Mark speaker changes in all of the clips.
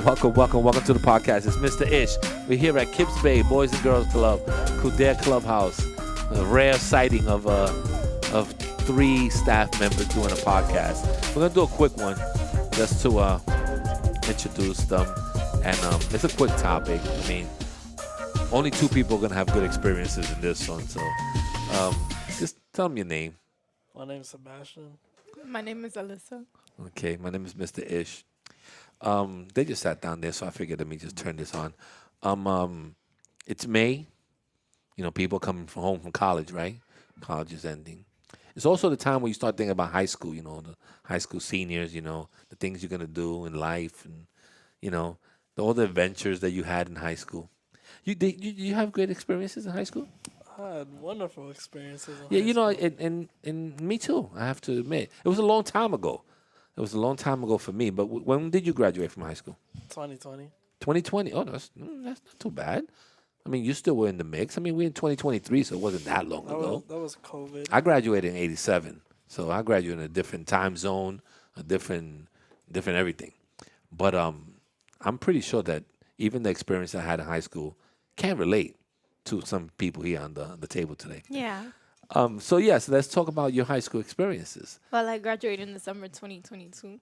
Speaker 1: Welcome to the podcast. It's Mr. Ish. We're here at Kips Bay Boys and Girls Club, Kildare Clubhouse. A rare sighting of three staff members doing a podcast. We're gonna do a quick one just to introduce them, and it's a quick topic. I mean, only two people are gonna have good experiences in this one, so just tell them your name.
Speaker 2: My name's Sebastian.
Speaker 3: My name is Alyssa.
Speaker 1: Okay, my name is Mr. Ish. They just sat down there, so I figured let me just turn this on. It's May. You know, people coming from home from college, right? College is ending. It's also the time when you start thinking about high school, you know, the high school seniors, you know, the things you're going to do in life and, you know, all the adventures that you had in high school. You have great experiences in high school?
Speaker 2: I had wonderful experiences.
Speaker 1: Yeah, you know,
Speaker 2: school.
Speaker 1: and me too, I have to admit. It was a long time ago. It was a long time ago for me, but when did you graduate from high school?
Speaker 2: 2020.
Speaker 1: 2020. Oh, that's not too bad. I mean, you still were in the mix. I mean, we're in 2023, so it wasn't that long ago.
Speaker 2: That was COVID.
Speaker 1: I graduated in 87, so I graduated in a different time zone, a different everything. But I'm pretty sure that even the experience I had in high school can relate to some people here on the table today.
Speaker 3: Yeah.
Speaker 1: So let's talk about your high school experiences.
Speaker 3: Well, I graduated in December 2022.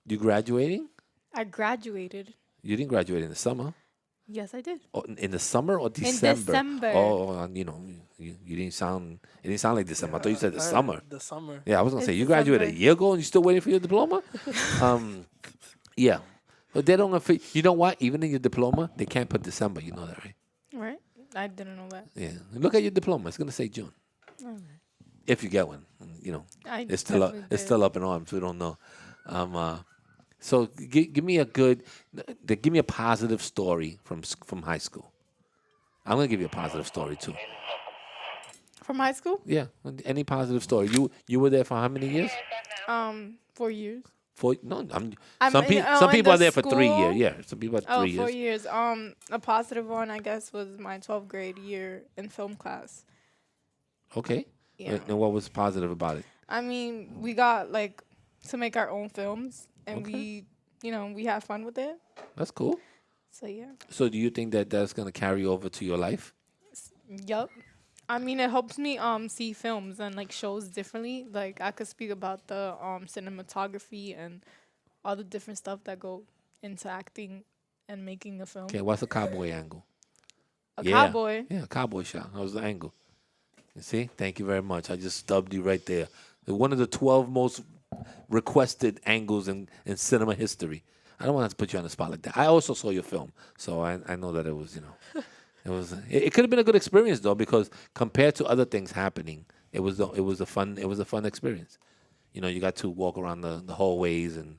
Speaker 1: You graduating?
Speaker 3: I graduated.
Speaker 1: You didn't graduate in the summer.
Speaker 3: Yes, I did.
Speaker 1: Oh, in the summer or December?
Speaker 3: In December.
Speaker 1: Oh, you know, you didn't sound. It didn't sound like December. I thought you said the summer.
Speaker 2: The summer.
Speaker 1: Yeah, I was gonna say
Speaker 3: It's
Speaker 1: you graduated a
Speaker 3: December.
Speaker 1: year ago and you're still waiting for your diploma. Yeah, but they don't. You know what? Even in your diploma, they can't put December. You know that, right?
Speaker 3: Right? I didn't know that.
Speaker 1: Yeah. Look at your diploma. It's gonna say June.
Speaker 3: Alright.
Speaker 1: If you get one, you know,
Speaker 3: I
Speaker 1: it's still up.
Speaker 3: definitely
Speaker 1: It's
Speaker 3: did.
Speaker 1: still up in arms. We don't know. So give me give me a positive story from high school. I'm gonna give you a positive story too.
Speaker 3: From high school?
Speaker 1: Yeah, any positive story. You were there for how many years?
Speaker 3: 4 years.
Speaker 1: No,
Speaker 3: I'm
Speaker 1: some
Speaker 3: in-
Speaker 1: people
Speaker 3: oh,
Speaker 1: some
Speaker 3: in
Speaker 1: people
Speaker 3: the
Speaker 1: are there for 3 years.
Speaker 3: school?
Speaker 1: Yeah, some people are
Speaker 3: Oh,
Speaker 1: 3
Speaker 3: 4
Speaker 1: years.
Speaker 3: years. A positive one, I guess, was my 12th grade year in film class.
Speaker 1: Okay.
Speaker 3: Yeah.
Speaker 1: And what was positive about it?
Speaker 3: I mean, we got like to make our own films, and
Speaker 1: Okay.
Speaker 3: we had fun with it.
Speaker 1: That's cool.
Speaker 3: So yeah.
Speaker 1: So do you think that that's gonna carry over to your life?
Speaker 3: Yup. I mean, it helps me see films and like shows differently. Like I could speak about the cinematography and all the different stuff that go into acting and making a film.
Speaker 1: Okay, what's a cowboy angle?
Speaker 3: A
Speaker 1: Yeah.
Speaker 3: cowboy.
Speaker 1: Yeah, cowboy shot. That was the angle. You see? Thank you very much. I just stubbed you right there. One of the 12 most requested angles in cinema history. I don't want to put you on the spot like that. I also saw your film, so I know that it was, you know, it could have been a good experience though, because compared to other things happening, it was a fun experience. You know, you got to walk around the hallways and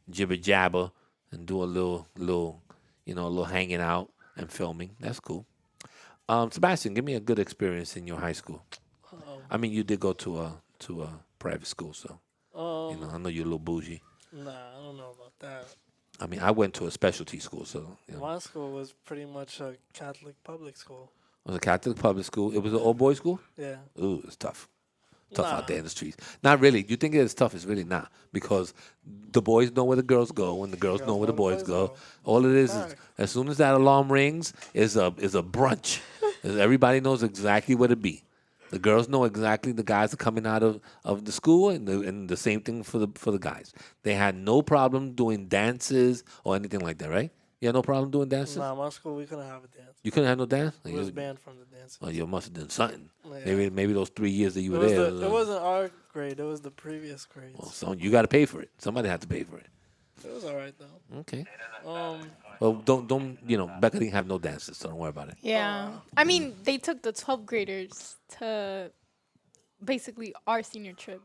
Speaker 1: jibber jabber and do a little hanging out and filming. That's cool. Sebastian, give me a good experience in your high school. I mean, you did go to a private school, so you know I know you're a little bougie.
Speaker 2: Nah, I don't know about that.
Speaker 1: I mean, I went to a specialty school, so you know,
Speaker 2: My school was pretty much a Catholic public school.
Speaker 1: it was a Catholic public school. It was an all boys school.
Speaker 2: Yeah.
Speaker 1: Ooh, it's tough. Tough
Speaker 2: Nah.
Speaker 1: out there in the streets. Not really. You think it's tough? It's really not, because the boys know where the girls go, and the girls know where the boys go. All it is
Speaker 2: Fact.
Speaker 1: as soon as that alarm rings, is a brunch. Everybody knows exactly where to be. The girls know exactly the guys are coming out of the school, and the same thing for the guys. They had no problem doing dances or anything like that, right? You had no problem doing dances.
Speaker 2: Nah, my school we couldn't have a dance.
Speaker 1: You couldn't have no dance.
Speaker 2: We was banned from the dance.
Speaker 1: Oh, you must have done something.
Speaker 2: Yeah.
Speaker 1: Maybe those 3 years that you
Speaker 2: It,
Speaker 1: were
Speaker 2: was
Speaker 1: there.
Speaker 2: it wasn't our grade. It was the previous grades.
Speaker 1: Well, so you got to pay for it. Somebody had to pay for it.
Speaker 2: It was all right though.
Speaker 1: Okay.
Speaker 2: Um,
Speaker 1: Well, don't Becca didn't have no dances, so don't worry about it.
Speaker 3: Yeah. I mean, they took the 12th graders to basically our senior trip.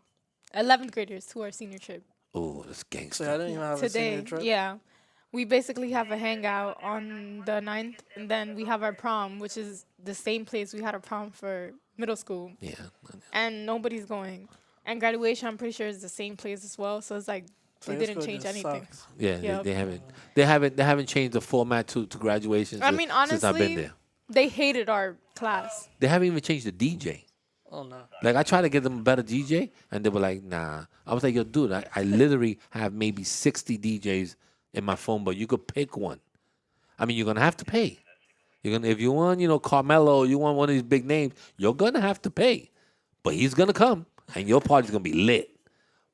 Speaker 3: 11th graders to our senior trip.
Speaker 1: Oh, that's
Speaker 2: so
Speaker 1: gangster.
Speaker 2: I didn't even have a
Speaker 3: Today.
Speaker 2: senior trip.
Speaker 3: Yeah. We basically have a hangout on the 9th, and then we have our prom, which is the same place we had a prom for middle school,
Speaker 1: Yeah.
Speaker 3: and nobody's going. And graduation, I'm pretty sure, is the same place as well. So it's like
Speaker 2: So
Speaker 3: they
Speaker 2: your
Speaker 3: didn't
Speaker 2: school
Speaker 3: change
Speaker 2: just
Speaker 3: anything.
Speaker 2: sucks.
Speaker 1: Yeah,
Speaker 3: Yep.
Speaker 1: they haven't changed the format to graduation
Speaker 3: I mean,
Speaker 1: since I've been
Speaker 3: honestly,
Speaker 1: there.
Speaker 3: they hated our class.
Speaker 1: They haven't even changed the DJ.
Speaker 2: Oh no.
Speaker 1: Like I tried to get them a better DJ, and they were like, "Nah." I was like, "Yo, dude, I literally have maybe 60 DJs in my phone, but you could pick one. I mean, you're gonna have to pay. You're gonna if you want, Carmelo, you want one of these big names, you're gonna have to pay. But he's gonna come, and your party's gonna be lit.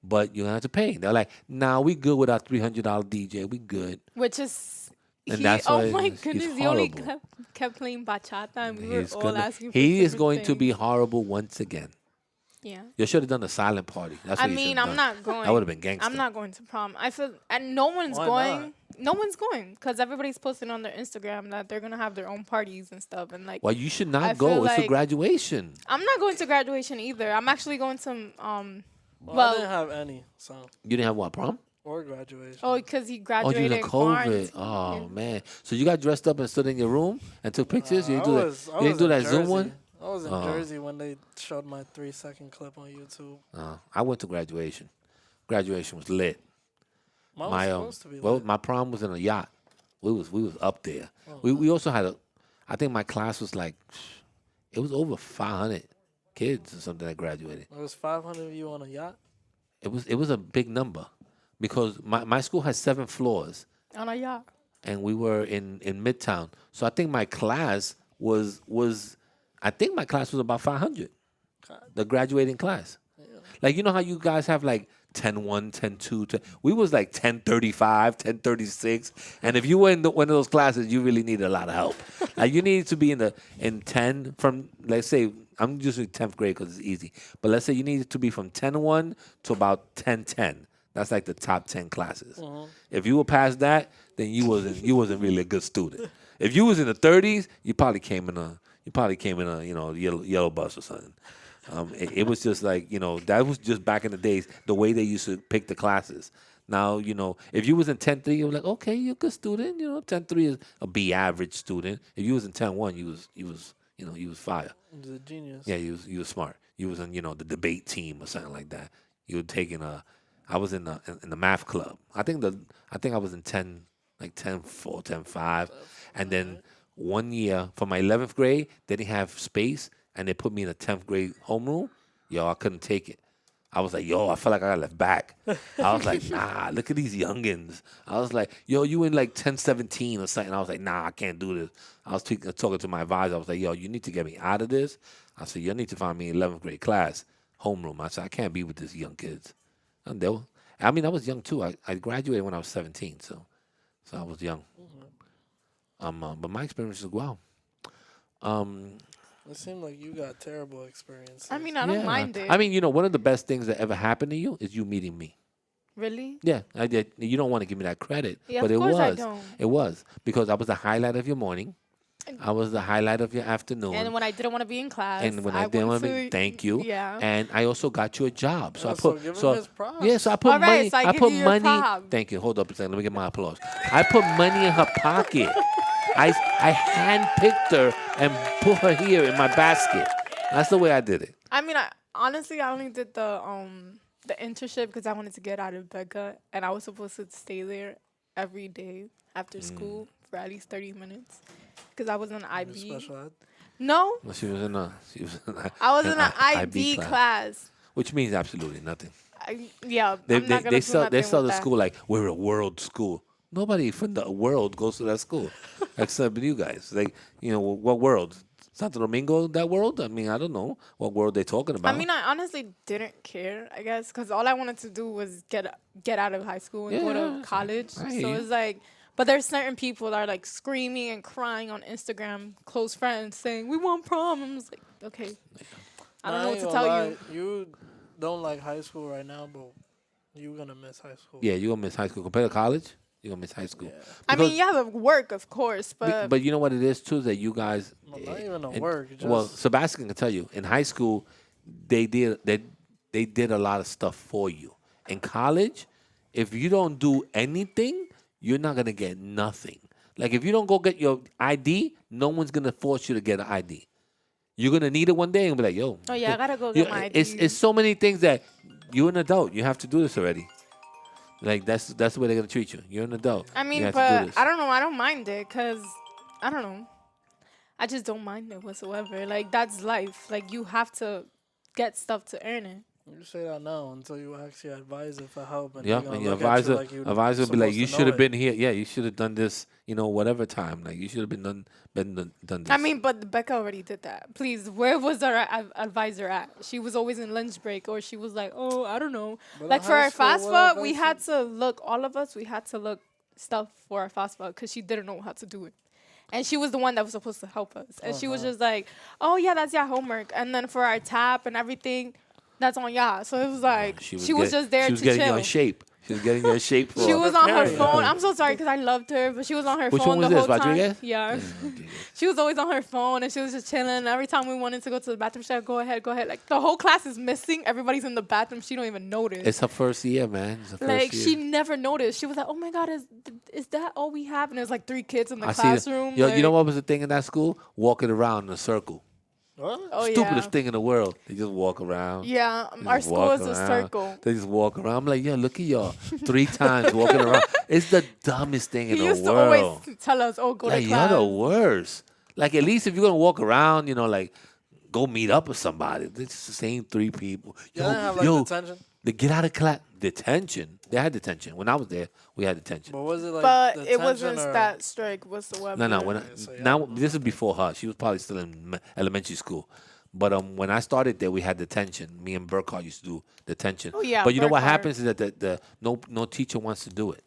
Speaker 1: But you're gonna have to pay. They're like, nah, we good with our $300 DJ. We good.
Speaker 3: Which is
Speaker 1: And
Speaker 3: he,
Speaker 1: that's
Speaker 3: oh
Speaker 1: why
Speaker 3: my
Speaker 1: he's
Speaker 3: goodness, he only
Speaker 1: horrible.
Speaker 3: kept playing bachata, and we were
Speaker 1: He's
Speaker 3: all
Speaker 1: gonna,
Speaker 3: asking for
Speaker 1: he is
Speaker 3: different
Speaker 1: going to be
Speaker 3: things.
Speaker 1: horrible once again.
Speaker 3: Yeah.
Speaker 1: You should have done the silent party. That's
Speaker 3: I
Speaker 1: what you
Speaker 3: mean,
Speaker 1: should've
Speaker 3: I'm
Speaker 1: done.
Speaker 3: not going.
Speaker 1: That would have been gangster.
Speaker 3: I'm not going to prom. I feel, and no one's
Speaker 2: Why
Speaker 3: going.
Speaker 2: not?
Speaker 3: No one's going because everybody's posting on their Instagram that they're gonna have their own parties and stuff. And like,
Speaker 1: Well, you should not
Speaker 3: I
Speaker 1: go.
Speaker 3: feel
Speaker 1: It's a
Speaker 3: like-
Speaker 1: graduation.
Speaker 3: I'm not going to graduation either. I'm actually going to
Speaker 2: Well,
Speaker 3: Well-
Speaker 2: I didn't have any, so
Speaker 1: You didn't have what, prom?
Speaker 2: or graduation.
Speaker 3: oh, because he
Speaker 1: Oh,
Speaker 3: graduated
Speaker 1: you
Speaker 3: in
Speaker 1: in COVID.
Speaker 3: quarantine.
Speaker 1: Oh, man. So you got dressed up and stood in your room and took pictures? You
Speaker 2: I
Speaker 1: didn't do
Speaker 2: was-
Speaker 1: that,
Speaker 2: I
Speaker 1: you didn't
Speaker 2: was
Speaker 1: do
Speaker 2: in
Speaker 1: that Zoom
Speaker 2: Jersey.
Speaker 1: one?
Speaker 2: I was in
Speaker 1: Oh.
Speaker 2: Jersey when they showed my 3-second clip on YouTube.
Speaker 1: I went to graduation. Graduation was lit.
Speaker 2: Mine was
Speaker 1: My
Speaker 2: supposed to be
Speaker 1: well,
Speaker 2: lit.
Speaker 1: my prom was in a yacht. We was up there. We also had I think my class was like, it was over 500 kids or something that graduated.
Speaker 2: There was 500 of you on a yacht.
Speaker 1: It was a big number because my school has 7 floors
Speaker 3: On a yacht.
Speaker 1: and we were in Midtown. So I think my class was about 500. The graduating class. Like, you know how you guys have like 10-1, 10-2, 10, we was like 10-35, 10-36. And if you were in one of those classes, you really needed a lot of help. Like you needed to be in 10 from, let's say, I'm using 10th grade because it's easy. But let's say you needed to be from 10-1 to about 10-10. That's like the top 10 classes. If you were past that, then you wasn't really a good student. If you was in the 30s, you probably came in a yellow bus or something. It was just like, that was just back in the days, the way they used to pick the classes. Now, if you was in 10-3, you were like, okay, you're a good student. 10-3 is a B average student. If you was in 10-1, you was fire.
Speaker 2: He was a genius.
Speaker 1: Yeah, you was smart. You was in, the debate team or something like that. You were taking I was in the math club. I think I was in 10-4, 10-5. And then one year for my 11th grade, they didn't have space and they put me in a 10th grade homeroom. Yo, I couldn't take it. I was like, yo, I felt like I got left back. I was like, nah, look at these youngins. I was like, yo, you in like 10-17 or something. I was like, nah, I can't do this. I was talking to my advisor. I was like, yo, you need to get me out of this. I said, you need to find me an 11th grade class, homeroom. I said, I can't be with these young kids. And I was young too. I graduated when I was 17, so I was young. But my experience was wow.
Speaker 2: It seemed like you got terrible experiences.
Speaker 3: I mean, I don't mind it.
Speaker 1: I mean, one of the best things that ever happened to you is you meeting me.
Speaker 3: Really?
Speaker 1: Yeah, I did. You don't want to give me that credit,
Speaker 3: Yeah,
Speaker 1: but
Speaker 3: of
Speaker 1: it
Speaker 3: course
Speaker 1: was.
Speaker 3: I don't.
Speaker 1: It was because I was the highlight of your morning. I was the highlight of your afternoon.
Speaker 3: And when I didn't want to be in class,
Speaker 1: And when I didn't want to be, thank you.
Speaker 3: Yeah.
Speaker 1: And I also got you a job. So
Speaker 2: Yeah,
Speaker 1: I
Speaker 2: so
Speaker 1: put
Speaker 2: give him his props.
Speaker 1: yeah. So I put
Speaker 3: All right,
Speaker 1: money.
Speaker 3: so I
Speaker 1: I
Speaker 3: give
Speaker 1: put
Speaker 3: you your
Speaker 1: money.
Speaker 3: props.
Speaker 1: Thank you. Hold up a second. Let me get my applause. I put money in her pocket. I handpicked her and put her here in my basket. That's the way I did it.
Speaker 3: I mean, honestly, I only did the internship because I wanted to get out of Becca, and I was supposed to stay there every day after school for at least 30 minutes because I was in IB.
Speaker 2: Special ed.
Speaker 3: No,
Speaker 1: Well, she was in a.
Speaker 3: I was in an
Speaker 1: IB
Speaker 3: IB class.
Speaker 1: which means absolutely nothing.
Speaker 3: Yeah,
Speaker 1: They
Speaker 3: I'm not gonna do
Speaker 1: sell
Speaker 3: nothing
Speaker 1: the
Speaker 3: with that.
Speaker 1: school like we're a world school. Nobody from the world goes to that school except you guys. Like what world? Santo Domingo, that world? I mean, I don't know what world they're talking about.
Speaker 3: I mean, I honestly didn't care, I guess, because all I wanted to do was get out of high school and go
Speaker 1: Yeah,
Speaker 3: to college.
Speaker 1: I
Speaker 3: So
Speaker 1: hear you.
Speaker 3: it's like, but there's certain people that are like screaming and crying on Instagram, close friends saying, we want prom. I'm just like, okay. I don't know what to tell you.
Speaker 2: You don't like high school right now, but you're going to miss high school.
Speaker 1: yeah, you're gonna miss high school compared to college. You're gonna miss high school.
Speaker 3: I mean,
Speaker 1: Because-
Speaker 3: you have to work, of course, but,
Speaker 1: But you know what it is too, is that you guys.
Speaker 2: No, not even a
Speaker 1: in-
Speaker 2: work.
Speaker 1: Well,
Speaker 2: Just,
Speaker 1: Sebastian can tell you. In high school, they did a lot of stuff for you. In college, if you don't do anything, you're not gonna get nothing. Like if you don't go get your ID, no one's gonna force you to get an ID. You're gonna need it one day and be like, yo.
Speaker 3: oh yeah, I gotta go
Speaker 1: you-
Speaker 3: get my ID.
Speaker 1: It's so many things that you're an adult. You have to do this already. Like that's the way they're gonna treat you. You're an adult.
Speaker 3: I
Speaker 1: You
Speaker 3: mean,
Speaker 1: have to do
Speaker 3: but
Speaker 1: this.
Speaker 3: I don't know. I don't mind it because I don't know. I just don't mind it whatsoever. Like that's life. Like you have to get stuff to earn it.
Speaker 2: You say that now until you ask your advisor for help, and
Speaker 1: Yeah,
Speaker 2: they're gonna
Speaker 1: and your
Speaker 2: look at you
Speaker 1: advisor,
Speaker 2: like you
Speaker 1: advisor will be like,
Speaker 2: supposed
Speaker 1: you
Speaker 2: to know
Speaker 1: should have
Speaker 2: it.
Speaker 1: been here. Yeah, you should have done this. Whatever time. Like you should have done this.
Speaker 3: I mean, but Becca already did that. Please, where was our advisor at? She was always in lunch break, or she was like, oh, I don't know.
Speaker 2: But
Speaker 3: Like
Speaker 2: in
Speaker 3: for
Speaker 2: high
Speaker 3: our
Speaker 2: school,
Speaker 3: fast
Speaker 2: what
Speaker 3: food, we
Speaker 2: advice
Speaker 3: had to look. All of us, we had to look stuff for our fast food because she didn't know how to do it. And she was the one that was supposed to help us. And she was just like, oh, yeah, that's your homework. And then for our tap and everything, that's on y'all. So it was like, she was just there
Speaker 1: She was
Speaker 3: to
Speaker 1: getting you
Speaker 3: chill.
Speaker 1: in shape. She was getting you in shape for.
Speaker 3: She was on her
Speaker 2: Preparing.
Speaker 3: phone. I'm so sorry because I loved her, but she was on her
Speaker 1: Which
Speaker 3: phone
Speaker 1: one was
Speaker 3: the
Speaker 1: this,
Speaker 3: whole time.
Speaker 1: Rodriguez?
Speaker 3: Yeah.
Speaker 1: Okay.
Speaker 3: She was always on her phone and she was just chilling. Every time we wanted to go to the bathroom, she'd like, go ahead, go ahead. Like the whole class is missing. Everybody's in the bathroom. She don't even notice.
Speaker 1: It's her first year, man. It's her first
Speaker 3: Like
Speaker 1: year.
Speaker 3: she never noticed. She was like, "Oh my God, is that all we have?" And there's like 3 kids in the
Speaker 1: I see. That.
Speaker 3: classroom.
Speaker 1: Yo, you know
Speaker 3: like-
Speaker 1: what was the thing in that school? Walking around in a circle.
Speaker 2: What?
Speaker 3: Oh
Speaker 1: Stupidest
Speaker 3: yeah.
Speaker 1: thing in the world. They just walk around.
Speaker 3: Yeah,
Speaker 1: They
Speaker 3: our
Speaker 1: just
Speaker 3: school
Speaker 1: walk
Speaker 3: is a
Speaker 1: around.
Speaker 3: circle.
Speaker 1: They just walk around. I'm like, yo, look at y'all. 3 times walking around. It's the dumbest thing in
Speaker 3: He
Speaker 1: the
Speaker 3: used to
Speaker 1: world.
Speaker 3: always tell us, "Oh, go
Speaker 1: Like,
Speaker 3: to
Speaker 1: you're
Speaker 3: class."
Speaker 1: the worst. Like, at least if you're going to walk around, like, go meet up with somebody. It's the same 3 people.
Speaker 2: You didn't have like detention.
Speaker 1: they get out of class. Detention. They had detention. When I was there, we had detention.
Speaker 2: But was it like
Speaker 3: But
Speaker 2: detention
Speaker 3: it wasn't
Speaker 2: or
Speaker 3: that strict whatsoever.
Speaker 1: No, no.
Speaker 2: so yeah.
Speaker 1: Now this is before her. She was probably still in elementary school. But when I started there, we had detention. Me and Burkhardt used to do detention.
Speaker 3: Oh, yeah,
Speaker 1: But you know what
Speaker 3: Burkhardt.
Speaker 1: happens is that no teacher wants to do it.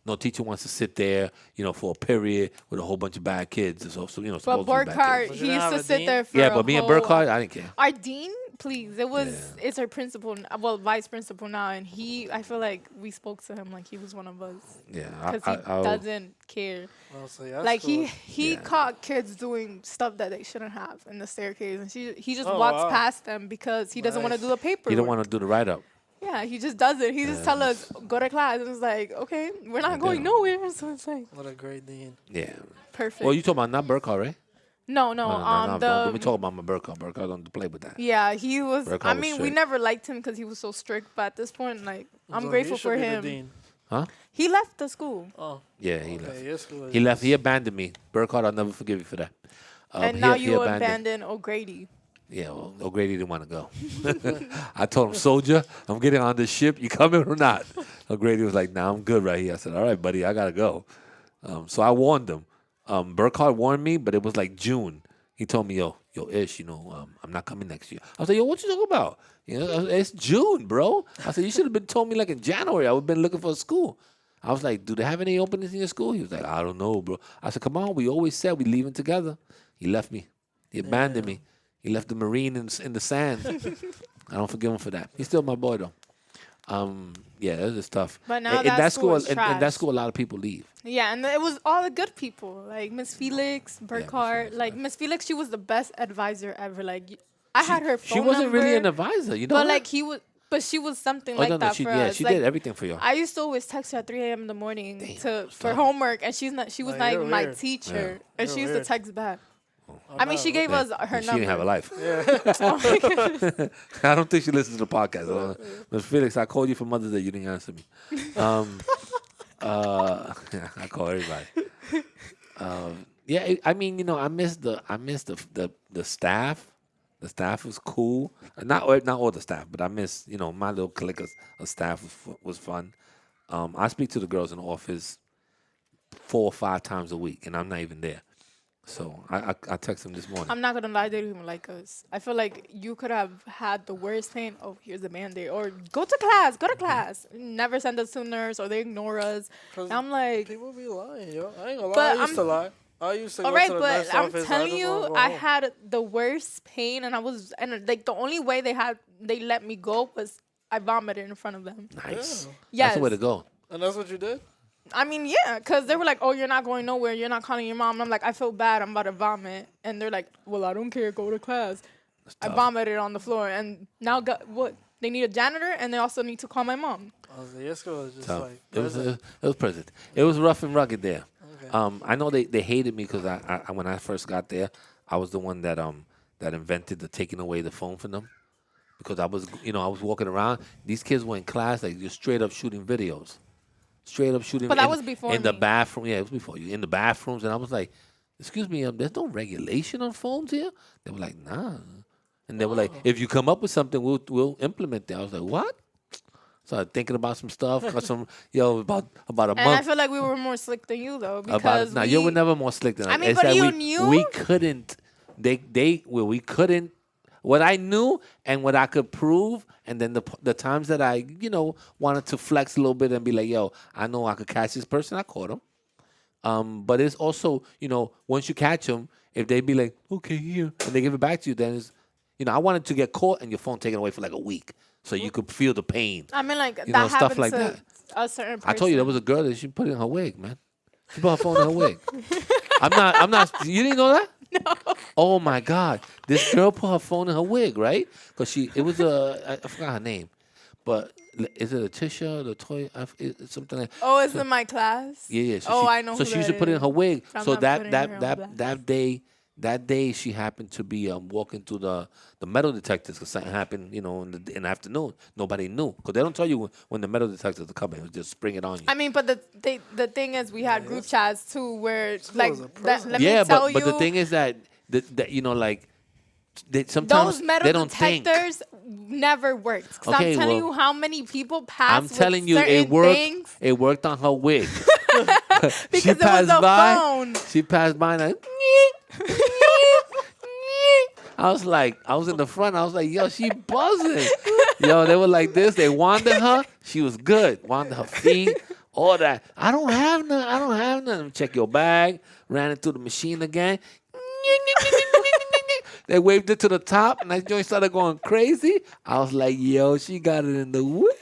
Speaker 1: No teacher wants to sit there, for a period with a whole bunch of bad kids. So
Speaker 3: But
Speaker 1: supposed to be bad
Speaker 3: Burkhardt,
Speaker 1: kids.
Speaker 2: But
Speaker 3: he
Speaker 2: you
Speaker 3: used
Speaker 2: didn't
Speaker 3: to
Speaker 2: have a
Speaker 3: sit
Speaker 2: dean?
Speaker 3: there for
Speaker 1: Yeah,
Speaker 3: a
Speaker 1: but me and
Speaker 3: whole-
Speaker 1: Burkhardt, I didn't care.
Speaker 3: Our dean, please, it's our principal, well, vice principal now, and I feel like we spoke to him like he was one of us
Speaker 1: Yeah,
Speaker 3: because he doesn't care.
Speaker 2: Well, so that's
Speaker 3: Like
Speaker 2: cool.
Speaker 3: he
Speaker 1: Yeah.
Speaker 3: caught kids doing stuff that they shouldn't have in the staircase, and he just
Speaker 2: Oh,
Speaker 3: walks
Speaker 2: wow.
Speaker 3: past them because he doesn't want to
Speaker 2: Nice.
Speaker 3: do the paper.
Speaker 1: You don't want to do the write up.
Speaker 3: Yeah, he just does it. He just tell us go to class, and it's like, okay, we're not going nowhere. So it's like
Speaker 2: What a great dean.
Speaker 1: Yeah.
Speaker 3: perfect.
Speaker 1: Well, you talking about not Burkhardt, right?
Speaker 3: no,
Speaker 1: Let me talk about my Burkhardt. Burkhardt don't play with that.
Speaker 3: yeah, he was.
Speaker 1: Burkhardt
Speaker 3: I
Speaker 1: was
Speaker 3: mean, we
Speaker 1: strict.
Speaker 3: never liked him because he was so strict. But at this point, like, I'm
Speaker 2: So
Speaker 3: grateful
Speaker 2: he should
Speaker 3: for
Speaker 2: be the
Speaker 3: him.
Speaker 2: dean.
Speaker 1: Huh?
Speaker 3: He left the school,
Speaker 2: Oh,
Speaker 1: Yeah, he
Speaker 2: okay.
Speaker 1: left.
Speaker 2: Your school is
Speaker 1: He left. He abandoned me. Burkhardt, I'll never forgive you for that.
Speaker 3: and
Speaker 1: he-
Speaker 3: now
Speaker 1: he
Speaker 3: you abandon O'Grady.
Speaker 1: Yeah, well, O'Grady didn't want to go. I told him, soldier, I'm getting on this ship. You coming or not? O'Grady was like, nah, I'm good right here. I said, all right, buddy, I got to go. So I warned him. Burkhardt warned me, but it was like June. He told me, yo, Ish, I'm not coming next year. I was like, yo, what you talking about? It's June, bro. I said, you should have been told me like in January. I would have been looking for a school. I was like, do they have any openings in your school? He was like, I don't know, bro. I said, come on, we always said we leaving together. He left me. He abandoned me. He left the Marine in the sand. I don't forgive him for that. He's still my boy, though. Yeah, it was tough.
Speaker 3: But now
Speaker 1: in
Speaker 3: that school is
Speaker 1: in that
Speaker 3: trash.
Speaker 1: school, a lot of people leave.
Speaker 3: Yeah, and it was all the good people, like Miss Felix, Burkhardt.
Speaker 1: Felix,
Speaker 3: Like Miss Felix, she was the best advisor ever. Like I had her phone
Speaker 1: She wasn't really an
Speaker 3: number,
Speaker 1: advisor, you know.
Speaker 3: but
Speaker 1: that?
Speaker 3: like he was, but she was something
Speaker 1: Oh,
Speaker 3: like
Speaker 1: no,
Speaker 3: that
Speaker 1: she,
Speaker 3: for
Speaker 1: yeah,
Speaker 3: us.
Speaker 1: she
Speaker 3: Like,
Speaker 1: did everything for you.
Speaker 3: I used to always text her at 3 a.m. in the morning for
Speaker 1: tough.
Speaker 3: homework, and she was
Speaker 2: Like,
Speaker 3: like
Speaker 2: you're
Speaker 3: my
Speaker 2: weird.
Speaker 3: teacher, and
Speaker 2: You're
Speaker 3: she used
Speaker 2: weird.
Speaker 3: to text back.
Speaker 2: Oh,
Speaker 3: I mean, she gave us her
Speaker 1: she
Speaker 3: number.
Speaker 1: didn't have a life.
Speaker 2: Yeah.
Speaker 1: I don't think she listens to the podcast. Miss Felix, I called you for Mother's Day. You didn't answer me. I call everybody. Yeah, I mean, I miss the staff. The staff was cool. Not all the staff, but I miss my little clique of staff was fun. I speak to the girls in the office 4 or 5 times a week, and I'm not even there. So I text them this morning.
Speaker 3: I'm not gonna lie, they don't even like us. I feel like you could have had the worst thing. Oh, here's the Band-Aid. Or go to class. Never send us to nurse, or they ignore us.
Speaker 2: 'Cause
Speaker 3: And I'm like,
Speaker 2: People be lying, yo. I ain't gonna
Speaker 3: But
Speaker 2: lie. I used to lie. I used to
Speaker 3: all
Speaker 2: go
Speaker 3: right,
Speaker 2: to the
Speaker 3: but
Speaker 2: nurse
Speaker 3: I'm
Speaker 2: office.
Speaker 3: telling
Speaker 2: just
Speaker 3: you,
Speaker 2: wanna go
Speaker 3: I
Speaker 2: home.
Speaker 3: had the worst pain, and like the only way they let me go was I vomited in front of them.
Speaker 1: Nice.
Speaker 2: Yeah.
Speaker 3: Yes.
Speaker 1: That's the way to go.
Speaker 2: And that's what you did?
Speaker 3: I mean, yeah, because they were like, oh, you're not going nowhere. You're not calling your mom. And I'm like, I feel bad. I'm about to vomit. And they're like, well, I don't care. Go to class. I
Speaker 1: tough.
Speaker 3: vomited on the floor. And now, what? They need a janitor, and they also need to call my mom.
Speaker 2: I was like, your school was just
Speaker 1: Tough.
Speaker 2: like,
Speaker 1: It was present. It was rough and rugged there.
Speaker 2: Okay.
Speaker 1: I know they hated me because I when I first got there, I was the one that invented the taking away the phone from them, because I was walking around. These kids were in class like just straight up shooting videos,
Speaker 3: But that was before
Speaker 1: in the
Speaker 3: me.
Speaker 1: bathroom. Yeah, it was before you in the bathrooms, and I was like, "Excuse me, there's no regulation on phones here." They were like, "Nah," And they were like, if you come up with something, we'll implement that. I was like, what? Started thinking about some stuff. Got some, about a
Speaker 3: And I
Speaker 1: month.
Speaker 3: feel like we were more slick than you though,
Speaker 1: About
Speaker 3: because
Speaker 1: now, you were never more slick than
Speaker 3: I
Speaker 1: us.
Speaker 3: mean,
Speaker 1: It's
Speaker 3: but
Speaker 1: that
Speaker 3: you
Speaker 1: we
Speaker 3: knew?
Speaker 1: couldn't. We couldn't. What I knew and what I could prove, and then the times that I wanted to flex a little bit and be like, yo, I know I could catch this person. I caught him. But it's also, once you catch them, if they be like, okay, here, and they give it back to you, then it's, I wanted to get caught and your phone taken away for like a week, so you could feel the pain.
Speaker 3: I mean, like
Speaker 1: You
Speaker 3: that
Speaker 1: know, stuff
Speaker 3: happened
Speaker 1: like
Speaker 3: to
Speaker 1: that.
Speaker 3: a certain person.
Speaker 1: I told you there was a girl that she put it in her wig, man. She put her phone in her wig. I'm not. You didn't know that? No. Oh my God, this girl put her phone in her wig, right? Because it was I forgot her name, but is it Letitia, it's something like?
Speaker 3: Oh, it's in my class.
Speaker 1: Yeah.
Speaker 3: Oh, I know
Speaker 1: So
Speaker 3: who
Speaker 1: she used
Speaker 3: that
Speaker 1: to put it in
Speaker 3: is.
Speaker 1: her wig.
Speaker 3: I'm
Speaker 1: So
Speaker 3: not putting her on blast.
Speaker 1: that day she happened to be walking through the metal detectors because something happened, in the afternoon. Nobody knew because they don't tell you when the metal detectors are coming. They just spring it on you.
Speaker 3: I mean, but the thing is, we had group chats too, where like
Speaker 2: was a
Speaker 3: let
Speaker 2: prison.
Speaker 3: me tell you,
Speaker 1: but the thing is that sometimes
Speaker 3: those metal
Speaker 1: they don't think.
Speaker 3: detectors never worked. 'Cause
Speaker 1: Okay,
Speaker 3: I'm telling
Speaker 1: well,
Speaker 3: you how many people passed.
Speaker 1: I'm telling you,
Speaker 3: certain
Speaker 1: it worked.
Speaker 3: things
Speaker 1: It worked on her wig.
Speaker 3: because
Speaker 1: She
Speaker 3: it was
Speaker 1: passed
Speaker 3: a
Speaker 1: by.
Speaker 3: phone.
Speaker 1: She passed by and I was in the front. I was like, yo, she buzzing. Yo, they were like this. They wanted her. She was good. Wanted her feet, all that. I don't have none. Check your bag. Ran it through the machine again. They waved it to the top, and that joint started going crazy. I was like, yo, she got it in the wig.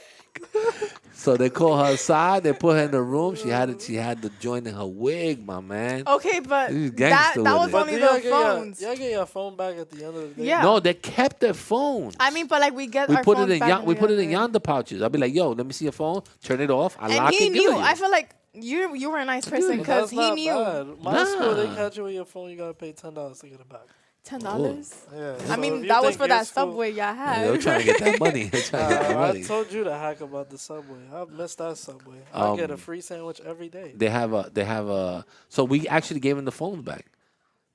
Speaker 1: So they called her aside. They put her in the room. She had the joint in her wig, my man.
Speaker 3: Okay, but
Speaker 1: This is
Speaker 3: that
Speaker 1: gangster
Speaker 3: that
Speaker 1: with
Speaker 3: was
Speaker 1: it.
Speaker 2: But
Speaker 3: only
Speaker 2: do
Speaker 3: the
Speaker 2: y'all get
Speaker 3: phones.
Speaker 2: Y'all get your phone back at the end of the day.
Speaker 3: Yeah.
Speaker 1: No, they kept their phones.
Speaker 3: I mean, but like we get
Speaker 1: we
Speaker 3: our
Speaker 1: put
Speaker 3: phones
Speaker 1: it in
Speaker 3: back
Speaker 1: we put it in
Speaker 3: the other
Speaker 1: yonder pouches. I'll be like, yo, let me see your phone. Turn it off. I
Speaker 3: day.
Speaker 1: lock
Speaker 3: And he
Speaker 1: it. give it
Speaker 3: knew.
Speaker 1: to you.
Speaker 3: I feel like you were a nice person
Speaker 2: But
Speaker 3: because
Speaker 2: that's
Speaker 3: he
Speaker 2: not
Speaker 3: knew.
Speaker 2: bad. My school, they
Speaker 1: Nah.
Speaker 2: catch you with your phone, you gotta pay $10 to get it back.
Speaker 3: $10.
Speaker 2: Yeah.
Speaker 3: I
Speaker 2: so
Speaker 3: mean,
Speaker 2: if you
Speaker 3: that was
Speaker 2: think
Speaker 3: for
Speaker 2: your
Speaker 3: that
Speaker 2: school-
Speaker 3: subway y'all
Speaker 1: Yeah, they were
Speaker 3: had.
Speaker 1: trying to get that money. They're trying to get that
Speaker 2: I
Speaker 1: money.
Speaker 2: told you to hack about the subway. I missed that subway. I get a
Speaker 1: Um,
Speaker 2: free sandwich every day.
Speaker 1: They have a. So we actually gave them the phones back.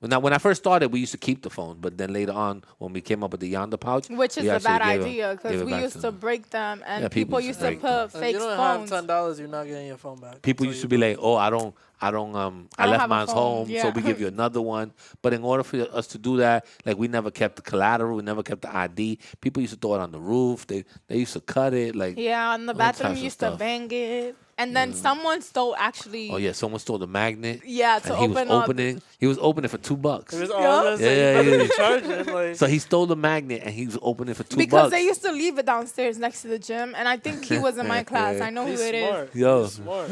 Speaker 1: Now, when I first started, we used to keep the phone, but then later on, when we came up with the yonder pouch,
Speaker 3: Which is
Speaker 1: we
Speaker 3: a
Speaker 1: actually
Speaker 3: bad
Speaker 1: gave 'em-
Speaker 3: idea
Speaker 1: gave
Speaker 3: because
Speaker 1: it
Speaker 3: we
Speaker 1: back
Speaker 3: used
Speaker 1: to
Speaker 3: to
Speaker 1: them.
Speaker 3: break them and
Speaker 1: Yeah, people
Speaker 3: people
Speaker 1: used
Speaker 3: used
Speaker 1: to
Speaker 3: to
Speaker 1: break them.
Speaker 3: put
Speaker 2: If
Speaker 3: fake
Speaker 2: you don't
Speaker 3: phones.
Speaker 2: have $10, you're not getting your phone back.
Speaker 1: People
Speaker 2: until
Speaker 1: used
Speaker 2: you
Speaker 1: to be
Speaker 2: do
Speaker 1: like, "Oh, I
Speaker 3: don't
Speaker 1: left
Speaker 3: have a
Speaker 1: mine
Speaker 3: phone."
Speaker 1: home, so
Speaker 3: Yeah.
Speaker 1: we give you another one." But in order for us to do that, like we never kept the collateral, we never kept the ID. People used to throw it on the roof. They used to cut it. Like,
Speaker 3: Yeah, in the
Speaker 1: all
Speaker 3: bathroom
Speaker 1: types of
Speaker 3: used to
Speaker 1: stuff.
Speaker 3: bang it, and then someone stole actually.
Speaker 1: oh yeah, someone stole the magnet.
Speaker 3: Yeah, to
Speaker 1: and he was
Speaker 3: open up.
Speaker 1: opening. He was opening for $2.
Speaker 2: It was
Speaker 3: Yeah.
Speaker 2: all
Speaker 1: Yeah,
Speaker 2: you better be
Speaker 1: yeah.
Speaker 2: charging. Like,
Speaker 1: So he stole the magnet and he was opening for $2.
Speaker 3: Because they used to leave it downstairs next to the gym, and I think he was in my class. I know who
Speaker 2: he's
Speaker 3: it is.
Speaker 2: smart.
Speaker 1: Yo.
Speaker 2: He's smart.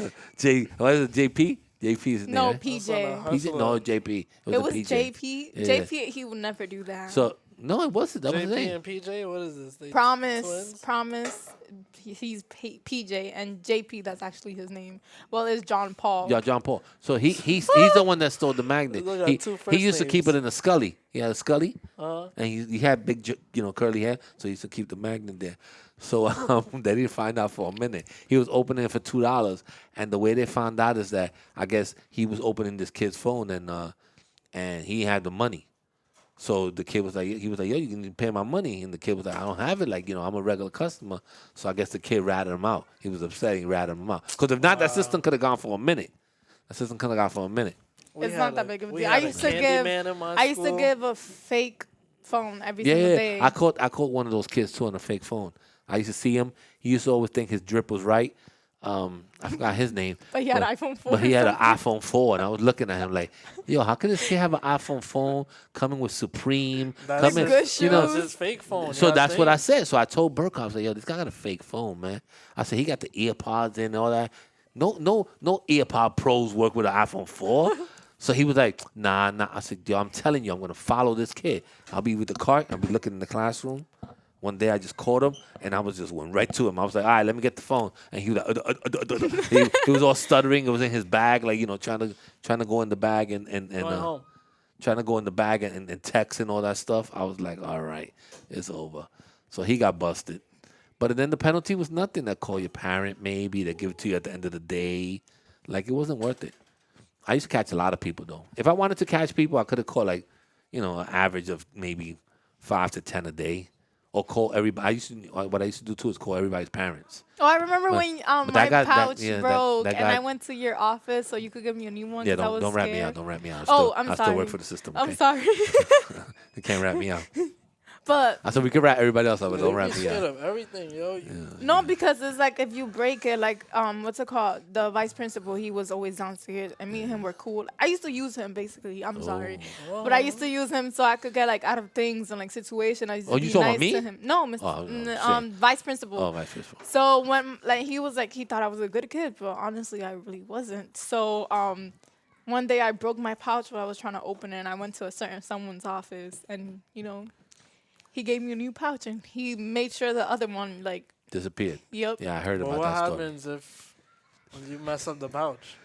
Speaker 1: What is it? JP? JP is his
Speaker 3: No,
Speaker 1: name. Right?
Speaker 3: PJ.
Speaker 1: PJ? No, JP.
Speaker 3: It was
Speaker 1: a PJ.
Speaker 3: JP.
Speaker 1: Yeah.
Speaker 3: JP, he would never do that.
Speaker 1: So no, it wasn't. That was his
Speaker 2: JP
Speaker 1: name.
Speaker 2: and PJ, what is this? They
Speaker 3: Promise,
Speaker 2: twins?
Speaker 3: promise. He's PJ, and JP. That's actually his name. Well, it's John Paul.
Speaker 1: Yeah, John Paul. So he's the one that stole the magnet.
Speaker 2: Look, I got
Speaker 1: He,
Speaker 2: two
Speaker 1: he
Speaker 2: first
Speaker 1: used to keep
Speaker 2: names.
Speaker 1: it in a Scully. He had a Scully,
Speaker 2: Uh-huh.
Speaker 1: and he had big, curly hair. So he used to keep the magnet there. So they didn't find out for a minute. He was opening it for $2, and the way they found out is that I guess he was opening this kid's phone, and he had the money. So the kid was like, yo, you can pay my money. And the kid was like, I don't have it. Like, I'm a regular customer. So I guess the kid ratted him out. He was upset. He ratted him out. Because if not, that system could have gone for a minute. That system could have gone for a minute.
Speaker 2: We
Speaker 3: It's
Speaker 2: had
Speaker 3: not that
Speaker 2: a-
Speaker 3: big of a
Speaker 2: we
Speaker 3: deal.
Speaker 2: had
Speaker 3: I
Speaker 2: a
Speaker 3: used to
Speaker 2: candy
Speaker 3: give.
Speaker 2: man in my
Speaker 3: I used to
Speaker 2: school.
Speaker 3: give a fake phone every
Speaker 1: Yeah,
Speaker 3: single
Speaker 1: yeah.
Speaker 3: day.
Speaker 1: I caught one of those kids too on a fake phone. I used to see him. He used to always think his drip was right. I forgot his name.
Speaker 3: But he had an iPhone 4
Speaker 1: But he
Speaker 3: or
Speaker 1: had an iPhone 4, and I was looking at him like, yo, how could this kid have an iPhone phone coming with Supreme?
Speaker 2: That's
Speaker 1: coming,
Speaker 3: good
Speaker 2: his,
Speaker 1: you know,
Speaker 3: shoes.
Speaker 2: that's his fake phone.
Speaker 1: So
Speaker 2: y'all
Speaker 1: that's what I
Speaker 2: think?
Speaker 1: said. So I told Burke, I was like, yo, this guy got a fake phone, man. I said, he got the earpods in and all that. No earpod pros work with an iPhone 4. So he was like, nah. I said, yo, I'm telling you, I'm going to follow this kid. I'll be with the cart. I'll be looking in the classroom. One day I just caught him, and I was just went right to him. I was like, all right, let me get the phone. And he was like, he was all stuttering. It was in his bag, like, trying to go in the bag and
Speaker 2: Going home.
Speaker 1: trying to go in the bag and text and all that stuff. I was like, all right, it's over. So he got busted. But then the penalty was nothing. They call your parent maybe. They give it to you at the end of the day. Like, it wasn't worth it. I used to catch a lot of people, though. If I wanted to catch people, I could have caught, like, an average of maybe 5 to 10 a day, or call everybody. What I used to do too is call everybody's parents.
Speaker 3: Oh, I remember
Speaker 1: But-
Speaker 3: when
Speaker 1: but
Speaker 3: my
Speaker 1: that guy- that-
Speaker 3: pouch
Speaker 1: yeah, that-
Speaker 3: broke,
Speaker 1: that
Speaker 3: and I
Speaker 1: guy-
Speaker 3: went to your office so you could give me a new one.
Speaker 1: Yeah,
Speaker 3: 'cause I was
Speaker 1: don't rat me
Speaker 3: scared.
Speaker 1: out. Don't rat me out.
Speaker 3: Oh, I'm
Speaker 1: I still work
Speaker 3: sorry.
Speaker 1: for the system.
Speaker 3: I'm
Speaker 1: Okay?
Speaker 3: sorry,
Speaker 1: You can't rat me out.
Speaker 3: but
Speaker 1: I said we can rat everybody else out, but don't
Speaker 2: You
Speaker 1: rat me
Speaker 2: scared
Speaker 1: out.
Speaker 2: of everything, yo. You-
Speaker 3: no, because it's like if you break it, like what's it called? The vice principal, he was always downstairs, and me and him were cool. I used to use him basically. I'm sorry, but I used to use him so I could get like out of things and like situation. I used to
Speaker 1: Oh,
Speaker 3: be
Speaker 1: you talking about
Speaker 3: nice
Speaker 1: me?
Speaker 3: to him. No,
Speaker 1: Oh, no,
Speaker 3: vice principal.
Speaker 1: Oh, my first one.
Speaker 3: So when like he was like he thought I was a good kid, but honestly I really wasn't. So one day I broke my pouch while I was trying to open it, and I went to a certain someone's office, and he gave me a new pouch, and he made sure the other one like
Speaker 1: Disappeared.
Speaker 3: yep.
Speaker 1: Yeah, I heard
Speaker 2: Well,
Speaker 1: about
Speaker 2: what
Speaker 1: that story.
Speaker 2: happens if when you mess up the pouch?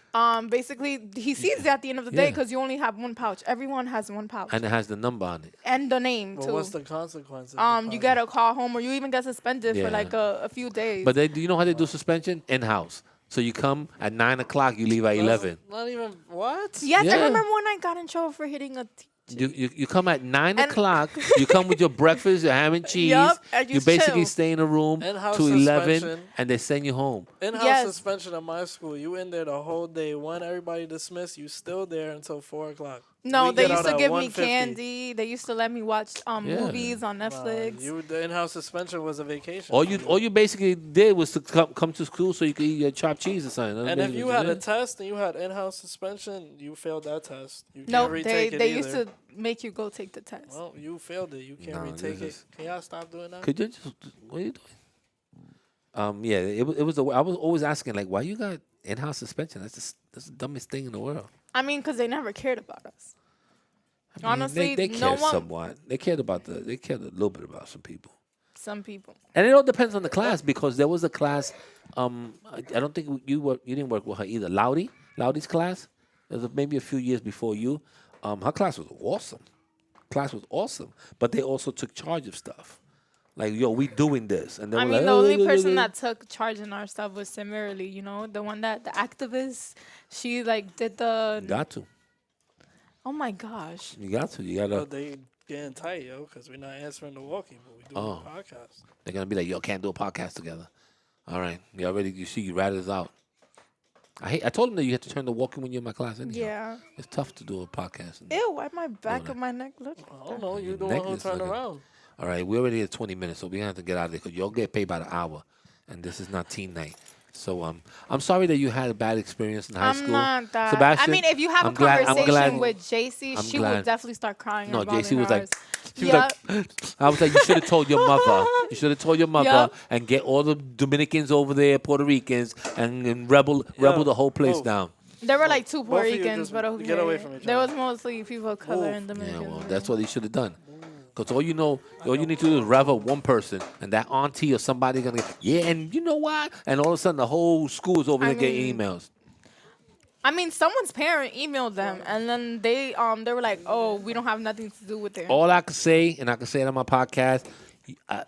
Speaker 3: Basically he sees it at the end of the day
Speaker 1: Yeah.
Speaker 3: because you only have one pouch. Everyone has one pouch
Speaker 1: And it has the number on it.
Speaker 3: and the name
Speaker 2: Well,
Speaker 3: too.
Speaker 2: what's the consequence? Of the
Speaker 3: You
Speaker 2: pouch?
Speaker 3: get a call home, or you even get suspended
Speaker 1: Yeah.
Speaker 3: for like a few days.
Speaker 1: But do you know how they do suspension? In-house. So you come at 9 o'clock, you leave at
Speaker 2: That's
Speaker 1: 11.
Speaker 2: Not even what?
Speaker 3: yes,
Speaker 1: Yeah.
Speaker 3: I remember when I got in trouble for hitting a teacher.
Speaker 1: You come at 9
Speaker 3: And-
Speaker 1: o'clock. You come with your breakfast, your ham and cheese.
Speaker 3: Yup, and
Speaker 1: you
Speaker 3: you
Speaker 1: basically
Speaker 3: chill.
Speaker 1: stay in a room
Speaker 2: In-house
Speaker 1: to 11,
Speaker 2: suspension.
Speaker 1: and they send you home.
Speaker 2: In-house
Speaker 3: Yes.
Speaker 2: suspension at my school. You in there the whole day. When everybody dismissed, you still there until 4 o'clock.
Speaker 3: No,
Speaker 2: We
Speaker 3: they
Speaker 2: get
Speaker 3: used
Speaker 2: out
Speaker 3: to
Speaker 2: at
Speaker 3: give me
Speaker 2: 1:50.
Speaker 3: candy. They used to let me watch movies on Netflix.
Speaker 2: The in-house suspension was a vacation.
Speaker 1: All you basically did was to come to school so you could eat your chopped cheese or something. That's
Speaker 2: And if
Speaker 1: basically
Speaker 2: you
Speaker 1: what
Speaker 2: had
Speaker 1: you
Speaker 2: a
Speaker 1: did.
Speaker 2: test and you had in-house suspension, you failed that test. You
Speaker 3: No,
Speaker 2: can't retake it
Speaker 3: they
Speaker 2: either.
Speaker 3: used to make you go take the test.
Speaker 2: Well, you failed it. You can't
Speaker 1: No,
Speaker 2: retake
Speaker 1: this
Speaker 2: it.
Speaker 1: is-
Speaker 2: Can y'all stop doing that?
Speaker 1: Could you just what are you doing? Yeah, it was. I was always asking like, why you got in-house suspension? That's the dumbest thing in the world.
Speaker 3: I mean, because they never cared about us.
Speaker 1: I mean,
Speaker 3: Honestly,
Speaker 1: they
Speaker 3: no
Speaker 1: cared
Speaker 3: one-
Speaker 1: somewhat. They cared a little bit about some people.
Speaker 3: Some people.
Speaker 1: And it all depends on the class because there was a class. I don't think you didn't work with her either. Loudy's class. It was maybe a few years before you. Her class was awesome. But they also took charge of stuff. Like, yo, we doing this, and they
Speaker 3: I
Speaker 1: were
Speaker 3: mean,
Speaker 1: like,
Speaker 3: the
Speaker 1: "Oh,
Speaker 3: only
Speaker 1: yeah, yeah,
Speaker 3: person
Speaker 1: yeah."
Speaker 3: that took charge in our stuff was Similarly, the one that, the activist, she like did the,
Speaker 1: You got to.
Speaker 3: oh my gosh.
Speaker 1: You got to. You
Speaker 2: Oh,
Speaker 1: gotta.
Speaker 2: they getting tight, yo, because we're not answering the walkie, but we doing
Speaker 1: Oh.
Speaker 2: a podcast.
Speaker 1: They're gonna be like, yo, can't do a podcast together. All right, you see, you ratted us out. I told them that you had to turn the walking when you're in my class. Anyhow.
Speaker 3: Yeah.
Speaker 1: It's tough to do a podcast.
Speaker 3: Ew, why my back of my neck look like
Speaker 2: I don't
Speaker 3: that?
Speaker 2: know. You
Speaker 1: Your
Speaker 2: the one
Speaker 1: neck
Speaker 2: who
Speaker 1: is
Speaker 2: turned
Speaker 1: looking-
Speaker 2: around.
Speaker 1: All right, we already at 20 minutes, so we're gonna have to get out of there because y'all get paid by the hour, and this is not teen night. So I'm sorry that you had a bad experience in high school.
Speaker 3: I'm not that.
Speaker 1: Sebastian,
Speaker 3: I mean, if you have
Speaker 1: I'm
Speaker 3: a
Speaker 1: glad- I'm
Speaker 3: conversation
Speaker 1: glad-
Speaker 3: with JC,
Speaker 1: I'm
Speaker 3: she
Speaker 1: glad.
Speaker 3: would definitely start crying.
Speaker 1: No,
Speaker 3: or
Speaker 1: JC
Speaker 3: bawling
Speaker 1: was
Speaker 3: her
Speaker 1: like,
Speaker 3: eyes.
Speaker 1: she was
Speaker 3: Yup.
Speaker 1: like, I was like, you should have told your mother. You should have told your mother
Speaker 3: Yup.
Speaker 1: and get all the Dominicans over there, Puerto Ricans, and rebel the whole place
Speaker 2: move.
Speaker 1: down.
Speaker 3: There were like two
Speaker 2: Both
Speaker 3: Puerto
Speaker 2: of you
Speaker 3: Ricans,
Speaker 2: just
Speaker 3: but okay.
Speaker 2: get away from each
Speaker 3: There
Speaker 2: other.
Speaker 3: was mostly people of color
Speaker 2: Move.
Speaker 3: and
Speaker 1: Yeah,
Speaker 3: Dominican.
Speaker 1: well, that's what he should have done. Because all you need to do is rev up one person, and that auntie or somebody gonna get, yeah, and you know why? And all of a sudden, the whole school is over
Speaker 3: I
Speaker 1: there getting
Speaker 3: mean,
Speaker 1: emails.
Speaker 3: I mean, someone's parent emailed them, and then they were like, "Oh, we don't have nothing to do with it."
Speaker 1: All I could say, and I can say it on my podcast,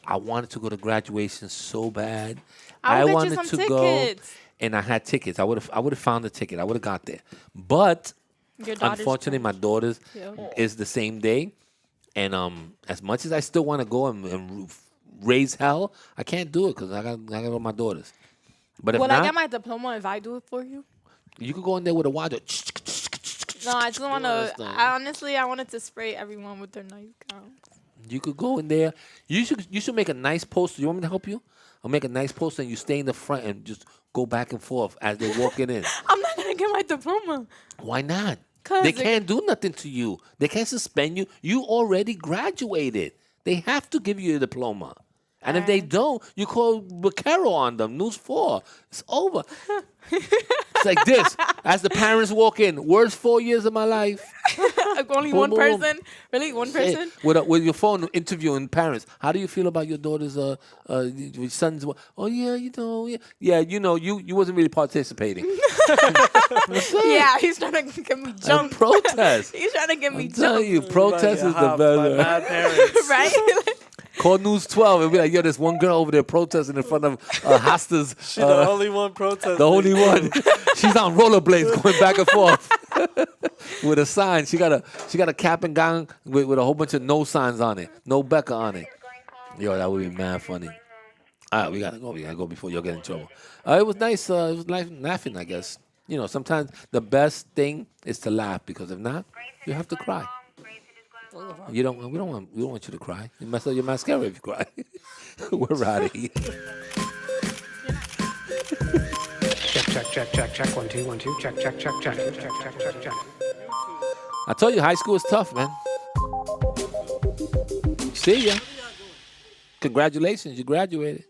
Speaker 1: I wanted to go to graduation so bad.
Speaker 3: I'll get you
Speaker 1: wanted
Speaker 3: some
Speaker 1: to
Speaker 3: tickets.
Speaker 1: go, and I had tickets. I would have found the ticket. I would have got there, but
Speaker 3: Your daughter's
Speaker 1: unfortunately, my
Speaker 3: French.
Speaker 1: daughter's
Speaker 3: Yeah.
Speaker 1: is the same day, and as much as I still want to go and raise hell, I can't do it because I got to go with my daughters. But if
Speaker 3: Will
Speaker 1: not,
Speaker 3: I get my diploma if I do it for you?
Speaker 1: you could go in there with a wad.
Speaker 3: No, I just want to.
Speaker 1: stuff.
Speaker 3: Honestly, I wanted to spray everyone with their nice gowns.
Speaker 1: You could go in there. You should make a nice poster. You want me to help you? I'll make a nice poster and you stay in the front and just go back and forth as they're walking in.
Speaker 3: I'm not gonna get my diploma.
Speaker 1: Why not?
Speaker 3: 'Cause
Speaker 1: They
Speaker 3: it-
Speaker 1: can't do nothing to you. They can't suspend you. You already graduated. They have to give you a diploma. And if they
Speaker 3: Alright.
Speaker 1: don't, you call Vaquero on them. News 4. It's over. It's like this. As the parents walk in, worst 4 years of my life.
Speaker 3: Like only
Speaker 1: Boom,
Speaker 3: one
Speaker 1: boom, boom.
Speaker 3: person? Really, one
Speaker 1: Hey,
Speaker 3: person?
Speaker 1: with your phone interviewing parents, how do you feel about your daughter's your son's? Oh yeah, you wasn't really participating.
Speaker 3: Yeah, he's trying to get me
Speaker 1: And
Speaker 3: jumped.
Speaker 1: protest.
Speaker 3: He's trying to get me
Speaker 1: I'm telling
Speaker 3: jumped,
Speaker 1: you, protest is the best.
Speaker 2: Bad parents.
Speaker 3: right?
Speaker 1: Call News 12 and be like, yo, there's one girl over there protesting in front of Hosta's.
Speaker 2: She the only one protesting.
Speaker 1: The only one. She's on rollerblades going back and forth. with a sign. She got a cap and gown with a whole bunch of no signs on it, no Becca on it. Yo, that would be mad funny. All right, we gotta go. We gotta go before y'all get in trouble. It was nice. It was nice laughing, I guess. You know, sometimes the best thing is to laugh because if not, you have to cry. You don't. We don't want you to cry. You mess up your mascara if you cry. We're out of here.
Speaker 4: Check. 1 2 1 2. Check.
Speaker 1: I told you, high school is tough, man. See ya. Congratulations, you graduated.